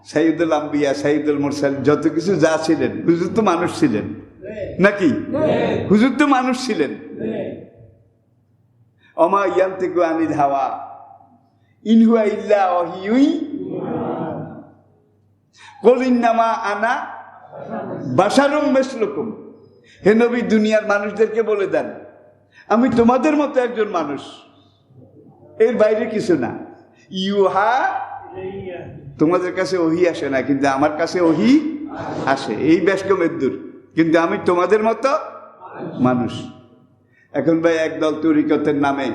সাইয়্যিদুল আম্বিয়া, সাইয়্যিদুল মুরসালিন, যত কিছু যা ছিলেন, হুজুর তো মানুষ ছিলেন নাকি? হুজুর তো মানুষ ছিলেন। ওমা ইয়ান্তিকু আনিল হাওয়া ইন হুয়া ইল্লা ওয়াহিয়ুই কুল ইন্নামা আনা বাশারুম মিসলুকুম। হে নবী, দুনিয়ার মানুষদেরকে বলে দেন আমি তোমাদের মতো একজন মানুষ, এর বাইরে কিছু না। ইউহা, তোমাদের কাছে ওহী আসে না, কিন্তু আমার কাছে ওহী আসে, এই বেশকমের দূর, কিন্তু আমি তোমাদের মতো মানুষ। এখন ভাই একদল তরিকতের নামে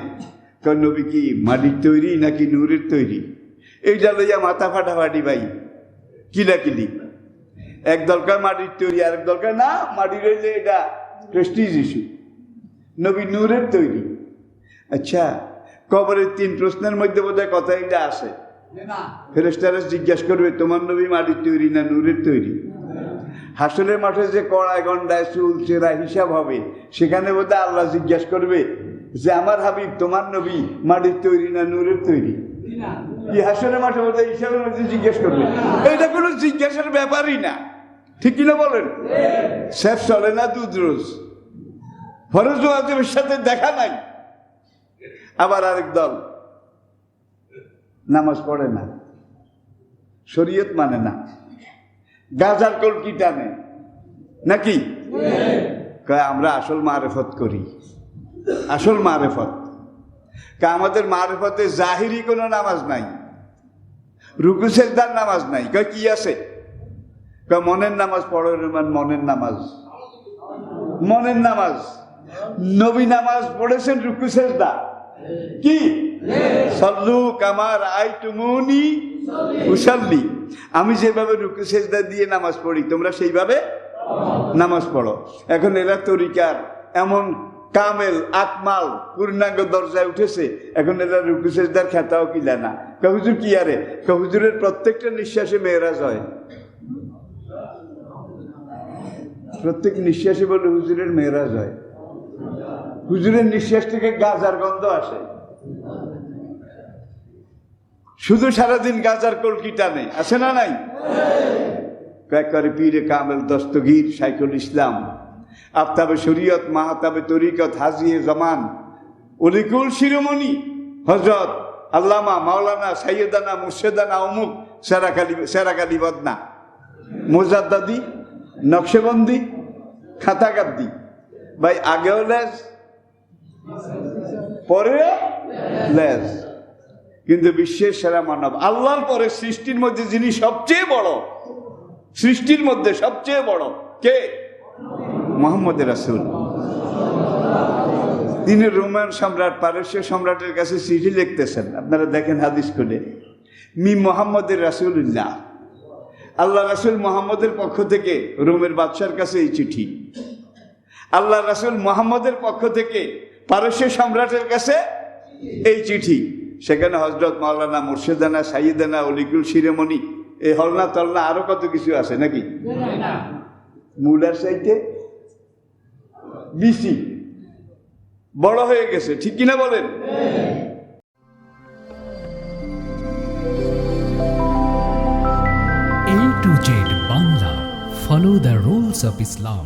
নবী কি মাটির তৈরি নাকি নূরের তৈরি, এইটা লইয়া মাথা ফাটাফাটি ভাই, কিলাকিলি। এক দরকার মাটির তৈরি, আরেক দরকার না মাটির হইলে এটা প্রেস্টিজ ইস্যু, নবী নূরের তৈরি। আচ্ছা, কবরের 3 প্রশ্নের মধ্যে বোধহয় কথা এটা আসে, ফেরেশতারা জিজ্ঞাসা করবে তোমার নবী মাটির তৈরি না নূরের তৈরি। হাসরের মাঠে যে কড়ায় গন্ডায় চুল চেরা হিসাব হবে, সেখানে বোধহয় আল্লাহ জিজ্ঞাসা করবে যে আমার হাবিব তোমার নবী মাটির তৈরি না নূরের তৈরি। কি হাসরের মাঠে বোধহয় হিসাবের মধ্যে জিজ্ঞাসা করবে? এটা কোনো জিজ্ঞাসার ব্যাপারই না, ঠিক কিনা বলেন? শেফ চলে না দুধ রোজ, ফরজ ওয়াজিবের সাথে দেখা নাই। আবার আরেক দল নামাজ পড়ে না, শরীয়ত মানে না, গাজার কলকি টানে নাকি? আমরা আসল মারেফত করি, আসল মারেফত। আমাদের মারেফতে জাহিরি কোনো নামাজ নাই, রুকু সেজদার নামাজ নাই। কি আছে? মনের নামাজ পড়ো রহমান, মনের নামাজ, মনের নামাজ। নবী নামাজ পড়েছেন রুকু সেজদা কি? সল্লু কামা রাআইতুমুনি উসাল্লি, আমি যেভাবে রুকু সেজদা দিয়ে নামাজ পড়ি তোমরা সেইভাবে নামাজ পড়ো। এখন এরা তরিকার এমন কামেল আকমাল পূর্ণাঙ্গ দরজায় উঠেছে, এখন এরা রুকু সেজদার খেতাও কিলা না। হুজুর কি আরে, হুজুরের প্রত্যেকটা নিঃশ্বাসে মেরাজ হয়, প্রত্যেক নিঃশ্বাসে বলে হুজুরের মেরাজ হয়। হুজুরের নিঃশ্বাস থেকে গাজার গন্ধ আসে, শুধু সারাদিন গাজার কলকি টানে, আছে না নাই? করে পীরে কামেল দস্তগীর শাইখুল ইসলাম, আফতাবে শরীয়ত, মাহতাবে তরিকত, হাজিয়ে জামান, অলিকুল শিরোমণি হযরত আল্লামা মাওলানা সাইয়্যিদানা মুর্শেদানা অমুক সেরাকালি বদনা, মুজাদ্দাদি, নকশেবন্দি, খাতাগাদ্দি। ভাই আগেও লেজ পরেও লেজ, কিন্তু বিশ্বের সেরা মানব, আল্লাহর পরে সৃষ্টির মধ্যে যিনি সবচেয়ে বড়, সৃষ্টির মধ্যে সবচেয়ে বড় কে? মুহাম্মদ রাসূল। তিনি রোমান সম্রাট, পারস্য সম্রাটের কাছে চিঠি লিখতেছেন, আপনারা দেখেন হাদিস খুলে, মি মুহাম্মদের রাসূলুল্লাহ, আল্লাহ রাসূল মুহাম্মদের পক্ষ থেকে রোমের বাদশার কাছে এই চিঠি, আল্লাহ রাসূল মুহাম্মদের পক্ষ থেকে পারস্য সম্রাটের কাছে এই চিঠি। সেখানে হযরত মাওলানা মুর্শেদানা সাইয়্যিদানা অলিকুল শিরোমণি, এই হলনা তলনা আরো কত কিছু আছে নাকি? মুলার চাইতে বেশি বড় হয়ে গেছে, ঠিক কিনা বলেন? AtoZ Bangla, follow the rules of Islam.